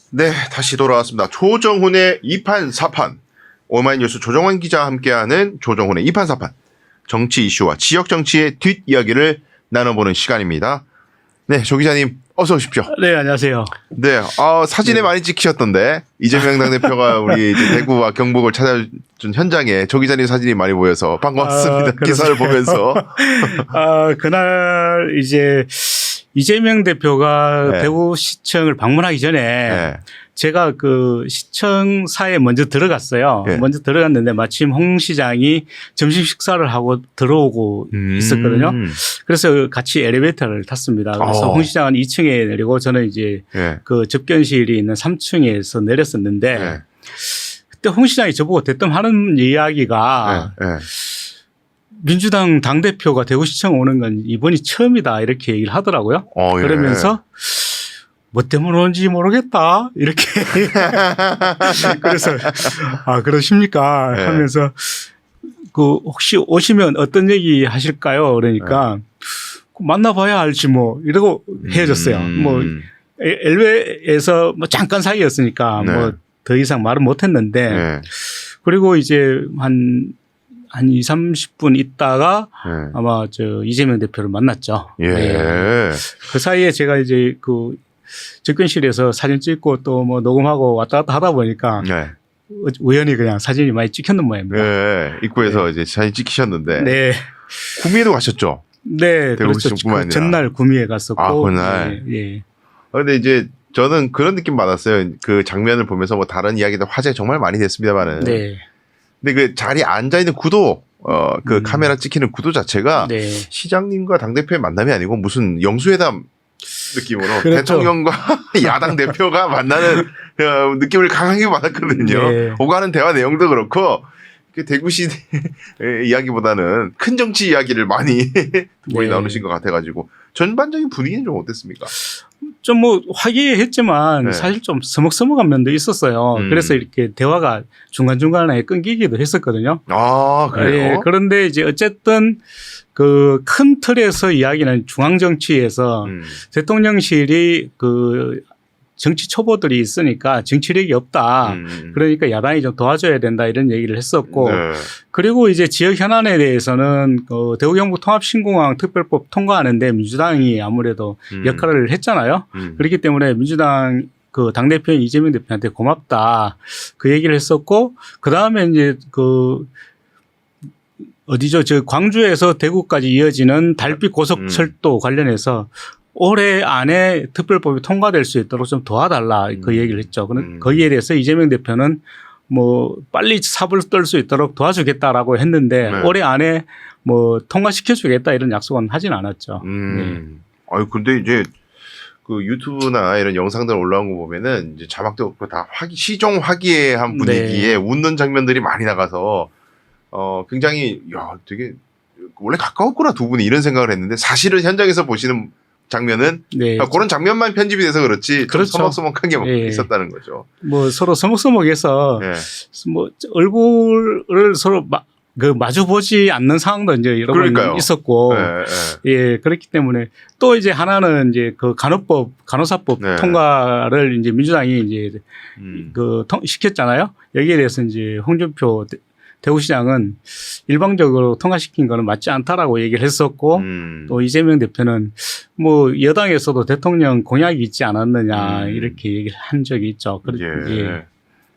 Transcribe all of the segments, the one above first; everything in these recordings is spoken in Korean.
네, 다시 돌아왔습니다. 조정훈의 2판 4판. 오마이뉴스 조정환 기자와 함께하는 조정훈의 2판 4판. 정치 이슈와 지역 정치의 뒷이야기를 나눠보는 시간입니다. 네, 조 기자님 어서 오십시오. 네, 안녕하세요. 네, 사진에 많이 찍히셨던데 이재명 당대표가 우리 이제 대구와 경북을 찾아준 현장에 조 기자님 사진이 많이 보여서 반갑습니다. 기사를 보면서. 그날 이제 이재명 대표가 네. 대구시청을 방문하기 전에 네. 제가 그 시청사에 먼저 들어갔어요. 네. 먼저 들어갔는데 마침 홍 시장이 점심 식사를 하고 들어오고 있었거든요. 그래서 같이 엘리베이터를 탔습니다. 그래서 홍 시장은 2층에 내리고 저는 이제 네. 그 접견실이 있는 3층에서 내렸었는데 네. 그때 홍 시장이 저보고 대뜸 하는 이야기가 네. 민주당 당대표가 대구시청 오는 건 이번이 처음이다 이렇게 얘기를 하더라고요. 예. 그러면서 뭐 때문에 오는지 모르겠다 이렇게 그래서 그러십니까 네. 하면서 그 혹시 오시면 어떤 얘기 하실까요? 그러니까 만나봐야 알지 뭐 이러고 헤어졌어요. 뭐 엘베에서 뭐 잠깐 사이였으니까 네. 뭐 더 이상 말은 못했는데 네. 그리고 이제 한 2, 30분 있다가 네. 아마 저 이재명 대표를 만났죠. 예. 네. 그 사이에 제가 이제 그 접견실에서 사진 찍고 또 뭐 녹음하고 왔다 갔다 하다 보니까 네. 우연히 그냥 사진이 많이 찍혔는 모양입니다. 네. 입구에서 이제 사진 찍히셨는데. 네. 구미에도 가셨죠? 네. 그렇죠. 대구시청뿐만 아니라. 그 전날 구미에 갔었고. 그날. 예. 근데 이제 저는 그런 느낌 받았어요. 그 장면을 보면서 뭐 다른 이야기도 화제 정말 많이 됐습니다만은. 네. 근데 그 자리에 앉아있는 구도, 그 카메라 찍히는 구도 자체가 네. 시장님과 당대표의 만남이 아니고 무슨 영수회담 느낌으로 그렇죠. 대통령과 야당 대표가 만나는 느낌을 강하게 받았거든요. 네. 오가는 대화 내용도 그렇고 대구시 이야기보다는 큰 정치 이야기를 많이 두 분이 네. 나누신 것 같아가지고 전반적인 분위기는 좀 어땠습니까? 좀 뭐 화기애애했지만 네. 사실 좀 서먹서먹한 면도 있었어요. 그래서 이렇게 대화가 중간중간에 끊기기도 했었거든요. 아, 그래요? 네, 그런데 이제 어쨌든 그 큰 틀에서 이야기는 중앙 정치에서 대통령실이 그 정치 초보들이 있으니까 정치력이 없다. 그러니까 야당이 좀 도와줘야 된다 이런 얘기를 했었고 네. 그리고 이제 지역 현안에 대해서는 그 대구 경북 통합신공항 특별법 통과하는데 민주당이 아무래도 역할을 했잖아요. 그렇기 때문에 민주당 그 당대표인 이재명 대표한테 고맙다. 그 얘기를 했었고 그다음에 이제 그 어디죠? 저 광주에서 대구까지 이어지는 달빛 고속철도 관련해서 올해 안에 특별법이 통과될 수 있도록 좀 도와달라 그 얘기를 했죠. 거기에 대해서 이재명 대표는 뭐 빨리 삽을 떨 수 있도록 도와주겠다라고 했는데 네. 올해 안에 뭐 통과시켜주겠다 이런 약속은 하진 않았죠. 네. 아유, 근데 이제 그 유튜브나 이런 영상들 올라온 거 보면은 이제 자막도 없고 다 시종 화기애애한 분위기에 네. 웃는 장면들이 많이 나가서 굉장히 되게 원래 가까웠구나 두 분이 이런 생각을 했는데 사실은 현장에서 보시는 장면은 네. 그런 장면만 편집이 돼서 그렇지 좀 그렇죠. 서먹서먹하게 예. 있었다는 거죠. 뭐 서로 서먹서먹해서 예. 뭐 얼굴을 서로 마주 보지 않는 상황도 이제 여러 그러니까요. 번 있었고, 예. 예, 그렇기 때문에 또 이제 하나는 이제 그 간호사법 네. 통과를 이제 민주당이 이제 시켰잖아요. 여기에 대해서 이제 홍준표 대구시장은 일방적으로 통과시킨 거는 맞지 않다라고 얘기를 했었고, 또 이재명 대표는 뭐 여당에서도 대통령 공약이 있지 않았느냐 이렇게 얘기를 한 적이 있죠. 예.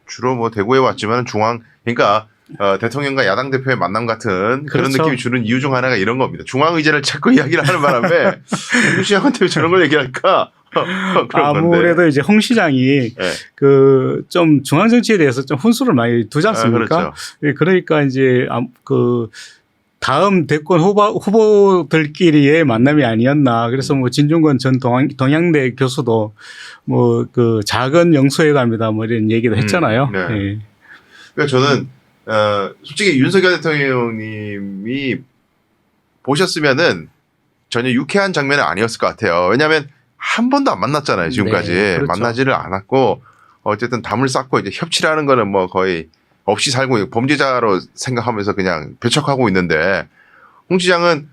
주로 뭐 대구에 왔지만 그러니까 대통령과 야당 대표의 만남 같은 그런 그렇죠. 느낌이 주는 이유 중 하나가 이런 겁니다. 중앙 의제를 자꾸 이야기를 하는 바람에 홍 시장한테 왜 저런 걸 얘기할까? 그런 아무래도 건데. 이제 홍 시장이 예. 그 좀 중앙 정치에 대해서 좀 훈수를 많이 두지 않습니까? 그렇죠. 예, 그러니까 이제 그 다음 대권 후보들끼리의 만남이 아니었나. 그래서 뭐 진중권 전 동양대 교수도 뭐 그 작은 영수회담이다 뭐 이런 얘기도 했잖아요. 네. 예. 그러니까 저는 솔직히 윤석열 대통령님이 보셨으면은 전혀 유쾌한 장면은 아니었을 것 같아요. 왜냐하면 한 번도 안 만났잖아요. 지금까지. 네, 그렇죠. 만나지를 않았고 어쨌든 담을 쌓고 이제 협치를 하는 거는 뭐 거의 없이 살고 범죄자로 생각하면서 그냥 배척하고 있는데 홍 시장은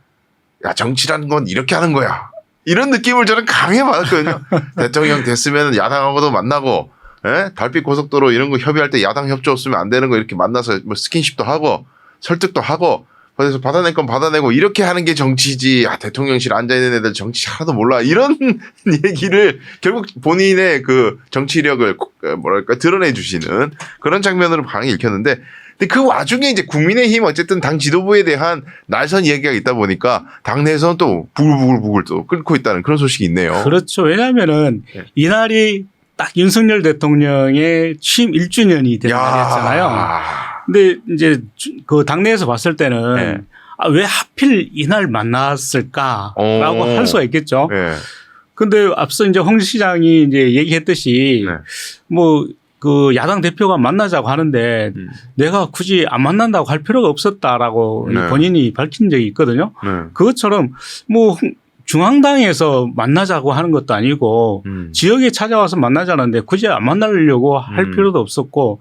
야 정치라는 건 이렇게 하는 거야. 이런 느낌을 저는 강하게 받았거든요. 대통령 됐으면 야당하고도 만나고 예? 달빛 고속도로 이런 거 협의할 때 야당 협조 없으면 안 되는 거 이렇게 만나서 뭐 스킨십도 하고 설득도 하고 그래서 받아낼 건 받아내고 이렇게 하는 게 정치지. 대통령실 앉아있는 애들 정치 하나도 몰라. 이런 얘기를 결국 본인의 그 정치력을 뭐랄까 드러내 주시는 그런 장면으로 방이 읽혔는데 근데 그 와중에 이제 국민의힘 어쨌든 당 지도부에 대한 날선 얘기가 있다 보니까 당내에서는 또 부글부글 또 끓고 있다는 그런 소식이 있네요. 그렇죠. 왜냐하면은 네. 이날이 딱 윤석열 대통령의 취임 1주년이 된 날이었잖아요. 근데 이제 그 당내에서 봤을 때는 네. 왜 하필 이날 만났을까라고 할 수가 있겠죠. 네. 근데 앞서 이제 홍 시장이 이제 얘기했듯이 네. 뭐 그 야당 대표가 만나자고 하는데 내가 굳이 안 만난다고 할 필요가 없었다라고 네. 본인이 밝힌 적이 있거든요. 네. 그것처럼 뭐 중앙당에서 만나자고 하는 것도 아니고 지역에 찾아와서 만나자는데 굳이 안 만나려고 할 필요도 없었고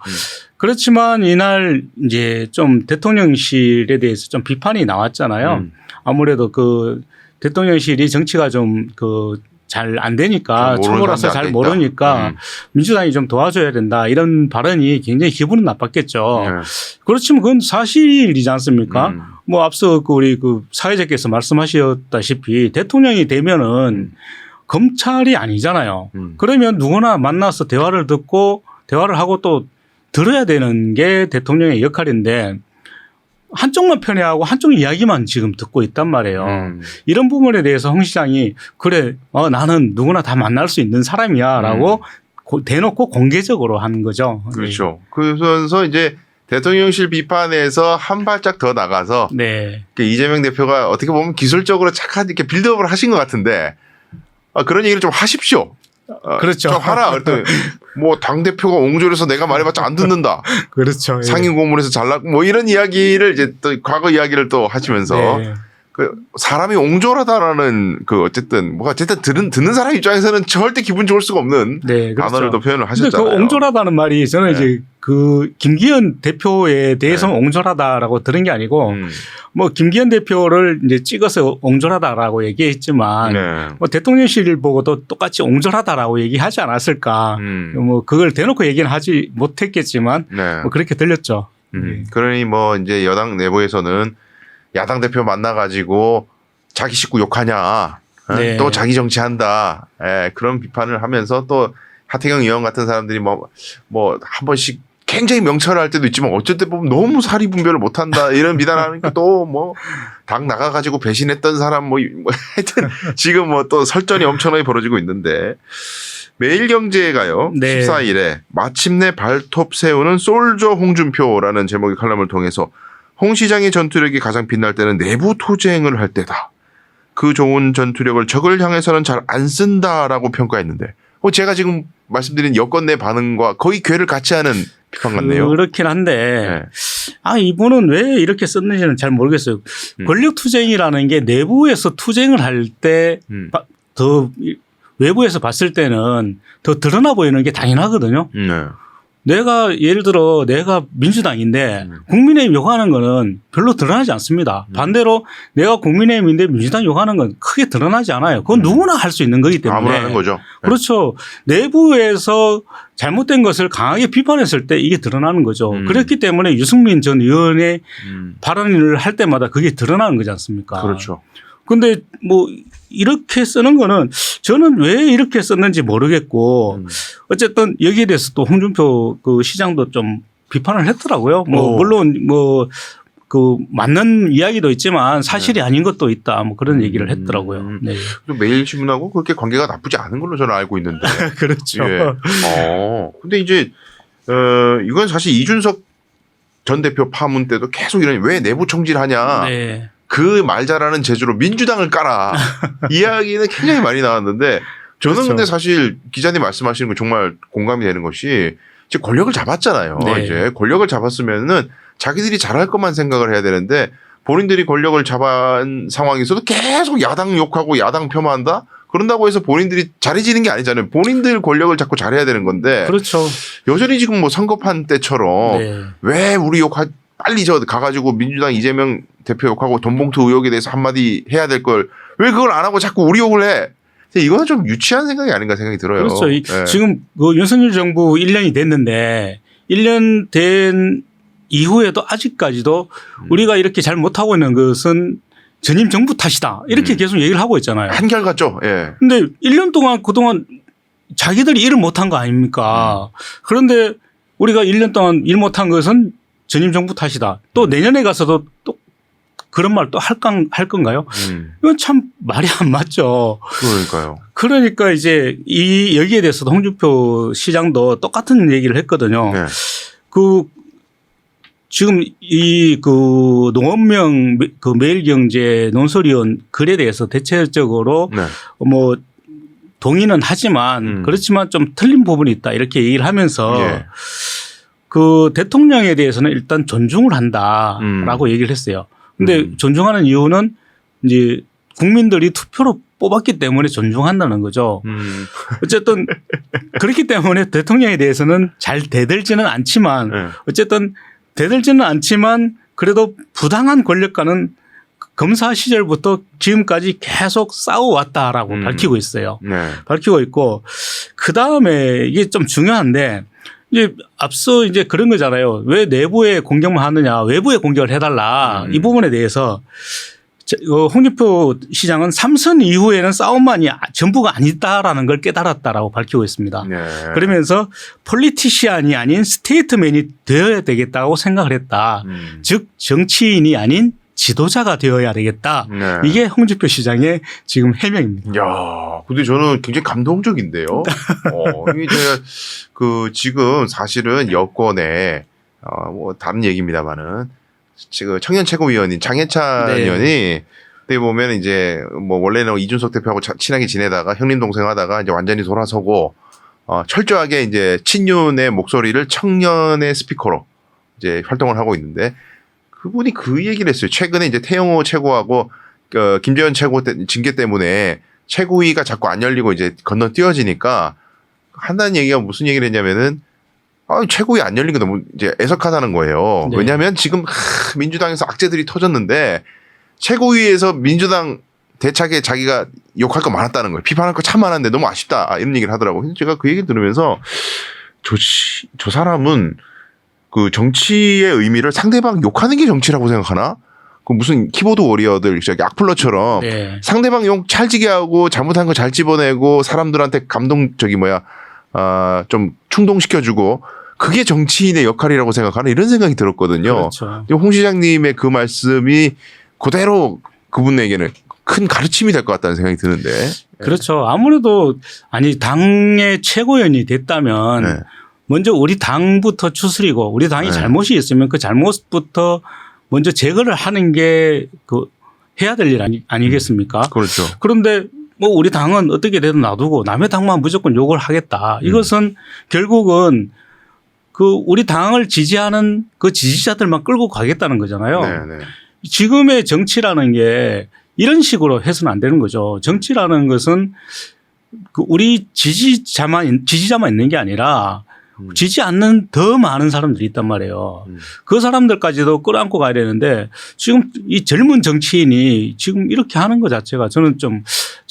그렇지만 이날 이제 좀 대통령실에 대해서 좀 비판이 나왔잖아요. 아무래도 그 대통령실이 정치가 좀 그 잘 안 되니까 초보라서 잘 모르니까 민주당이 좀 도와줘야 된다 이런 발언이 굉장히 기분은 나빴겠죠. 그렇지만 그건 사실이지 않습니까? 뭐 앞서 그 우리 그 사회자께서 말씀하셨다시피 대통령이 되면은 검찰이 아니잖아요. 그러면 누구나 만나서 대화를 듣고 대화를 하고 또 들어야 되는 게 대통령의 역할인데 한쪽만 편애하고 한쪽 이야기만 지금 듣고 있단 말이에요. 이런 부분에 대해서 홍 시장이 그래 나는 누구나 다 만날 수 있는 사람이야라고 대놓고 공개적으로 하는 거죠. 그렇죠. 그래서 이제 대통령실 비판에서 한 발짝 더 나가서 네. 이재명 대표가 어떻게 보면 기술적으로 착한 이렇게 빌드업을 하신 것 같은데 그런 얘기를 좀 하십시오. 그렇죠. 좀 하라. 그랬더니 뭐 당대표가 옹졸해서 내가 말해봤자 안 듣는다. 그렇죠. 상임고문에서 잘났고 뭐 이런 이야기를 이제 또 과거 이야기를 또 하시면서 네. 그 사람이 옹졸하다라는 그 어쨌든 듣는 사람 입장에서는 절대 기분 좋을 수가 없는 네, 그렇죠. 단어를 또 표현을 근데 하셨잖아요. 그 옹졸하다는 말이 저는 이제 그 김기현 대표에 대해서는 옹졸하다라고 들은 게 아니고 뭐 김기현 대표를 이제 찍어서 옹졸하다라고 얘기했지만 네. 뭐 대통령실 보고도 똑같이 옹졸하다라고 얘기하지 않았을까. 뭐 그걸 대놓고 얘기는 하지 못했겠지만 네. 뭐 그렇게 들렸죠. 그러니 뭐 이제 여당 내부에서는 야당 대표 만나가지고 자기 식구 욕하냐, 네. 또 자기 정치한다, 그런 비판을 하면서 또 하태경 의원 같은 사람들이 뭐 한 번씩 굉장히 명철할 때도 있지만 어쩔 때 보면 너무 사리 분별을 못한다 이런 비난하니까 또 뭐 당 나가가지고 배신했던 사람 뭐 하여튼 지금 뭐 또 설전이 엄청나게 벌어지고 있는데 매일경제가요. 네. 14일에 마침내 발톱 세우는 솔저 홍준표라는 제목의 칼럼을 통해서 홍 시장의 전투력이 가장 빛날 때는 내부 투쟁을 할 때다. 그 좋은 전투력을 적을 향해서는 잘 안 쓴다라고 평가했는데 제가 지금 말씀드린 여권 내 반응과 거의 궤를 같이 하는 비판 같네요. 그렇긴 한데 이분은 왜 이렇게 썼는지는 잘 모르겠어요. 권력 투쟁이라는 게 내부에서 투쟁을 할 때 더 외부에서 봤을 때는 더 드러나 보이는 게 당연하거든요. 내가 예를 들어 내가 민주당인데 국민의힘 욕하는 거는 별로 드러나지 않습니다. 반대로 내가 국민의힘인데 민주당 욕하는 건 크게 드러나지 않아요. 그건 누구나 할 수 있는 거기 때문에. 아무나 하는 거죠. 그렇죠. 내부에서 잘못된 것을 강하게 비판했을 때 이게 드러나는 거죠. 그렇기 때문에 유승민 전 의원의 발언을 할 때마다 그게 드러나는 거지 않습니까? 그렇죠. 근데 뭐 이렇게 쓰는 거는 저는 왜 이렇게 썼는지 모르겠고 어쨌든 여기에 대해서 또 홍준표 그 시장도 좀 비판을 했더라고요. 뭐 물론 뭐 그 맞는 이야기도 있지만 사실이 아닌 것도 있다. 뭐 그런 얘기를 했더라고요. 네. 매일신문하고 그렇게 관계가 나쁘지 않은 걸로 저는 알고 있는데. 그렇죠. 예. 근데 이제 이건 사실 이준석 전 대표 파문 때도 계속 이런 왜 내부 총질하냐. 네. 그 말 잘하는 재주로 민주당을 깔아. 이야기는 굉장히 많이 나왔는데 저는 그렇죠. 근데 사실 기자님 말씀하시는 거 정말 공감이 되는 것이 이제 권력을 잡았잖아요. 네. 이제 권력을 잡았으면은 자기들이 잘할 것만 생각을 해야 되는데 본인들이 권력을 잡은 상황에서도 계속 야당 욕하고 야당 폄하한다? 그런다고 해서 본인들이 잘해지는 게 아니잖아요. 본인들 권력을 잡고 잘해야 되는 건데. 그렇죠. 여전히 지금 뭐 선거판 때처럼 네. 왜 우리 빨리 가가지고 민주당 이재명 대표 욕하고 돈봉투 의혹에 대해서 한마디 해야 될 걸 왜 그걸 안 하고 자꾸 우리 욕을 해? 근데 이거는 좀 유치한 생각이 아닌가 생각이 들어요. 그렇죠. 네. 지금 그 윤석열 정부 1년이 됐는데 1년 된 이후에도 아직까지도 우리가 이렇게 잘 못하고 있는 것은 전임 정부 탓이다. 이렇게 계속 얘기를 하고 있잖아요. 한결같죠. 예. 근데 1년 동안 그동안 자기들이 일을 못한 거 아닙니까? 그런데 우리가 1년 동안 일 못한 것은 전임 정부 탓이다. 또 내년에 가서도 또 그런 말 또 할 건가요? 이건 참 말이 안 맞죠. 그러니까요. 그러니까 이제 여기에 대해서도 홍준표 시장도 똑같은 얘기를 했거든요. 네. 지금 그 농업명 그 매일경제 논설위원 글에 대해서 대체적으로 네. 뭐 동의는 하지만 그렇지만 좀 틀린 부분이 있다 이렇게 얘기를 하면서 예. 그 대통령에 대해서는 일단 존중을 한다라고 얘기를 했어요. 근데 존중하는 이유는 이제 국민들이 투표로 뽑았기 때문에 존중한다는 거죠. 어쨌든 그렇기 때문에 대통령에 대해서는 잘 대들지는 않지만 네. 어쨌든 대들지는 않지만 그래도 부당한 권력과는 검사 시절부터 지금까지 계속 싸워왔다라고 밝히고 있어요. 네. 밝히고 있고 그다음에 이게 좀 중요한데 이제 앞서 이제 그런 거잖아요. 왜 내부에 공격만 하느냐 외부에 공격을 해달라 이 부분에 대해서 홍준표 시장은 3선 이후에는 싸움만이 전부가 아니다라는 걸 깨달았다라고 밝히고 있습니다. 네. 그러면서 폴리티시안이 아닌 스테이트맨이 되어야 되겠다고 생각을 했다. 즉 정치인이 아닌 지도자가 되어야 되겠다. 네. 이게 홍준표 시장의 지금 해명입니다. 야, 근데 저는 굉장히 감동적인데요. 이게 지금 사실은 여권에 뭐 다른 얘기입니다만은 지금 청년 최고위원인 장해찬 네. 의원이 어떻게 보면 이제 뭐 원래는 이준석 대표하고 친하게 지내다가 형님 동생 하다가 이제 완전히 돌아서고 철저하게 이제 친윤의 목소리를 청년의 스피커로 이제 활동을 하고 있는데 그분이 그 얘기를 했어요. 최근에 이제 태영호 최고하고 김재현 최고 징계 때문에 최고위가 자꾸 안 열리고 이제 건너뛰어지니까 한다는 얘기가 무슨 얘기를 했냐면은 최고위 안 열린 게 너무 이제 애석하다는 거예요. 네. 왜냐하면 지금 민주당에서 악재들이 터졌는데 최고위에서 민주당 대차게 자기가 욕할 거 많았다는 거예요. 비판할 거 참 많았는데 너무 아쉽다 이런 얘기를 하더라고요. 제가 그 얘기 들으면서 저 사람은 그 정치의 의미를 상대방 욕하는 게 정치라고 생각하나? 그 무슨 키보드 워리어들 악플러처럼 네. 상대방 욕 찰지게 하고 잘못한 거 잘 집어내고 사람들한테 좀 충동시켜주고 그게 정치인의 역할이라고 생각하나 이런 생각이 들었거든요. 그렇죠. 홍 시장님의 그 말씀이 그대로 그분에게는 큰 가르침이 될 것 같다는 생각이 드는데. 그렇죠. 아무래도 당의 최고위원이 됐다면 네. 먼저 우리 당부터 추스리고 우리 당이 네. 잘못이 있으면 그 잘못부터 먼저 제거를 하는 게 해야 될 일 아니겠습니까? 그렇죠. 그런데 뭐 우리 당은 어떻게 되든 놔두고 남의 당만 무조건 욕을 하겠다. 이것은 결국은 그 우리 당을 지지하는 그 지지자들만 끌고 가겠다는 거잖아요. 네, 네. 지금의 정치라는 게 이런 식으로 해서는 안 되는 거죠. 정치라는 것은 그 우리 지지자만 있는 게 아니라 지지 않는 더 많은 사람들이 있단 말이에요. 그 사람들까지도 끌어안고 가야 되는데 지금 이 젊은 정치인이 지금 이렇게 하는 것 자체가 저는 좀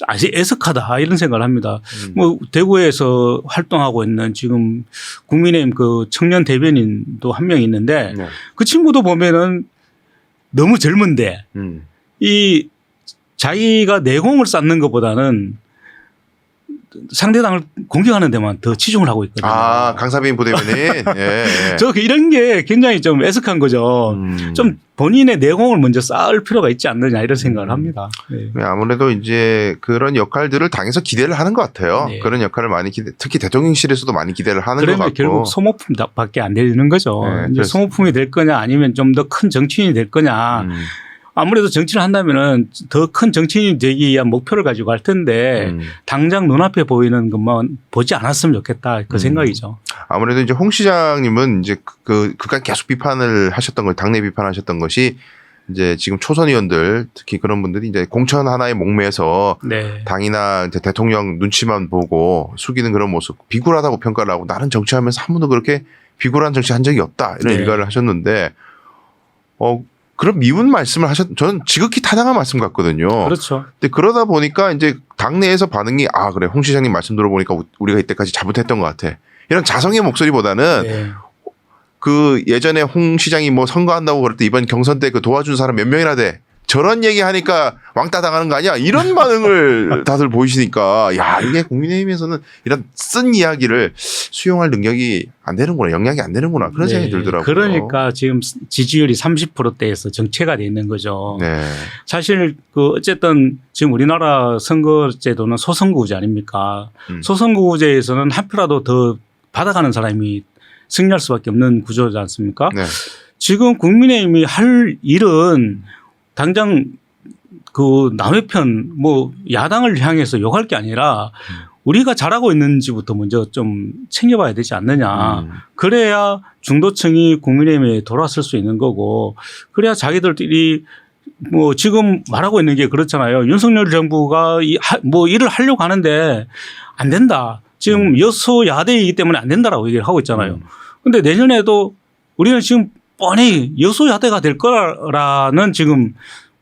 아주 애석하다 이런 생각을 합니다. 뭐 대구에서 활동하고 있는 지금 국민의힘 그 청년 대변인도 한 명 있는데 네. 그 친구도 보면은 너무 젊은데 이 자기가 내공을 쌓는 것보다는 상대당을 공격하는 데만 더 치중을 하고 있거든요. 강사빈 부대변인. 예. 저 이런 게 굉장히 좀 애석한 거죠. 좀 본인의 내공을 먼저 쌓을 필요가 있지 않느냐 이런 생각을 합니다. 네. 아무래도 이제 그런 역할들을 당에서 기대를 하는 것 같아요. 네. 그런 역할을 많이 특히 대통령실에서도 많이 기대를 하는 것 그런데 같고. 결국 소모품밖에 안 되는 거죠. 네, 이제 소모품이 될 거냐 아니면 좀 더 큰 정치인이 될 거냐. 아무래도 정치를 한다면은 더 큰 정치인이 되기 위한 목표를 가지고 할 텐데 당장 눈앞에 보이는 것만 보지 않았으면 좋겠다 그 생각이죠. 아무래도 이제 홍 시장님은 이제 그간 계속 비판을 하셨던 걸 당내 비판하셨던 것이 이제 지금 초선 의원들 특히 그런 분들이 이제 공천 하나에 목매서 네. 당이나 이제 대통령 눈치만 보고 숙이는 그런 모습 비굴하다고 평가를 하고 나는 정치하면서 한 번도 그렇게 비굴한 정치 한 적이 없다 이런 네. 일가를 하셨는데 그런 미운 말씀을 저는 지극히 타당한 말씀 같거든요. 그렇죠. 근데 그러다 보니까 이제 당내에서 반응이 그래 홍 시장님 말씀 들어보니까 우리가 이때까지 잘못했던 것 같아. 이런 자성의 목소리보다는 네. 그 예전에 홍 시장이 뭐 선거한다고 그럴 때 이번 경선 때 그 도와준 사람 몇 명이나 돼. 저런 얘기 하니까 왕따 당하는 거 아니야? 이런 반응을 다들 보이시니까 야 이게 국민의힘에서는 이런 쓴 이야기를 수용할 능력이 안 되는구나, 영향이 안 되는구나 그런 생각이 들더라고요. 그러니까 지금 지지율이 30%대에서 정체가 돼 있는 거죠. 네. 사실 그 어쨌든 지금 우리나라 선거제도는 소선거구제 아닙니까? 소선거구제에서는 한 표라도 더 받아가는 사람이 승리할 수밖에 없는 구조지 않습니까? 네. 지금 국민의힘이 할 일은 당장 그 남의 편 뭐 야당을 향해서 욕할 게 아니라 우리가 잘하고 있는지부터 먼저 좀 챙겨봐야 되지 않느냐. 그래야 중도층이 국민의힘에 돌아설 수 있는 거고 그래야 자기들이 뭐 지금 말하고 있는 게 그렇잖아요. 윤석열 정부가 뭐 일을 하려고 하는데 안 된다. 지금 여소야대이기 때문에 안 된다라고 얘기를 하고 있잖아요. 그런데 내년에도 우리는 지금 뻔히 여소야대가 될 거라는 지금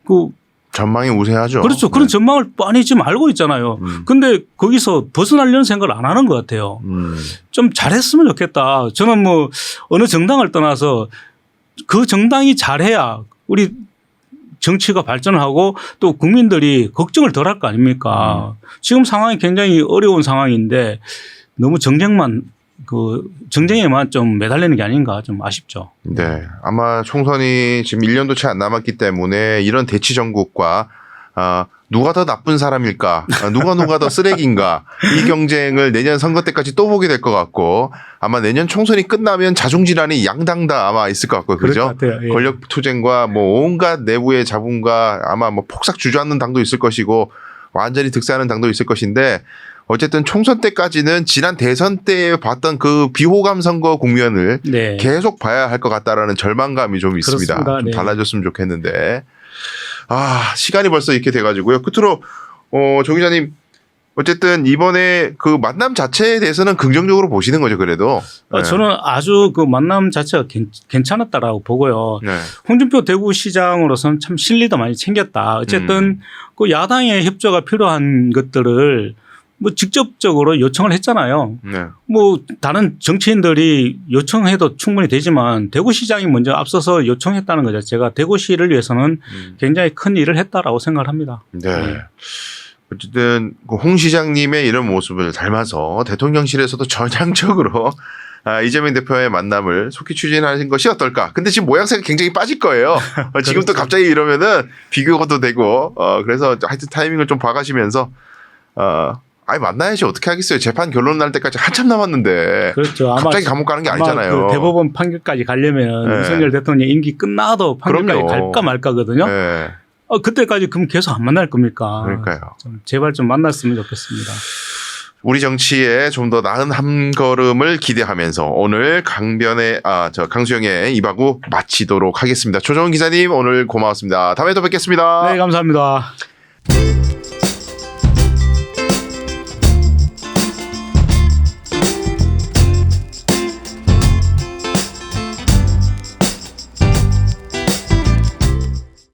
그 전망이 우세하죠. 그렇죠. 그런 전망을 뻔히 지금 알고 있잖아요. 근데 거기서 벗어나려는 생각을 안 하는 것 같아요. 좀 잘했으면 좋겠다. 저는 뭐 어느 정당을 떠나서 그 정당이 잘해야 우리 정치가 발전하고 또 국민들이 걱정을 덜 할 거 아닙니까? 지금 상황이 굉장히 어려운 상황인데 너무 정쟁에만 좀 매달리는 게 아닌가 좀 아쉽죠. 네. 아마 총선이 지금 1년도 채 안 남았기 때문에 이런 대치 정국과 누가 더 나쁜 사람일까, 누가 더 쓰레기인가 이 경쟁을 내년 선거 때까지 또 보게 될 것 같고 아마 내년 총선이 끝나면 자중질환이 양당 다 아마 있을 것 같고 그죠? 예. 권력 투쟁과 뭐 온갖 내부의 잡음과 아마 뭐 폭삭 주저앉는 당도 있을 것이고 완전히 득세하는 당도 있을 것인데 어쨌든 총선 때까지는 지난 대선 때 봤던 그 비호감 선거 국면을 네. 계속 봐야 할 것 같다라는 절망감이 좀 있습니다. 그렇습니다. 좀 네. 달라졌으면 좋겠는데. 시간이 벌써 이렇게 돼가지고요. 끝으로 조 기자님 어쨌든 이번에 그 만남 자체에 대해서는 긍정적으로 보시는 거죠, 그래도. 네. 저는 아주 그 만남 자체가 괜찮았다라고 보고요. 네. 홍준표 대구시장으로서는 참 실리도 많이 챙겼다. 어쨌든 그 야당의 협조가 필요한 것들을 뭐 직접적으로 요청을 했잖아요. 네. 뭐 다른 정치인들이 요청해도 충분히 되지만 대구시장이 먼저 앞서서 요청했다는 것 자체가 대구시를 위해서는 굉장히 큰 일을 했다라고 생각을 합니다. 네. 어쨌든 홍 시장님의 이런 모습을 닮아서 대통령실에서도 전향적으로 이재명 대표의 만남을 속히 추진하는 것이 어떨까. 근데 지금 모양새가 굉장히 빠질 거예요. 지금 또 갑자기 이러면은 비교도 되고 그래서 하여튼 타이밍을 좀 봐가시면서 만나야지 어떻게 하겠어요. 재판 결론 날 때까지 한참 남았는데. 그렇죠. 아마 갑자기 감옥 가는 게 아니잖아요. 그 대법원 판결까지 가려면 네. 윤석열 대통령 임기 끝나도 판결까지 그럼요. 갈까 말까거든요. 네. 그때까지 그럼 계속 안 만날 겁니까? 그러니까요. 제발 좀 만났으면 좋겠습니다. 우리 정치에 좀 더 나은 한 걸음을 기대하면서 오늘 강수영의 이바구 마치도록 하겠습니다. 조정훈 기자님 오늘 고마웠습니다. 다음에 또 뵙겠습니다. 네, 감사합니다.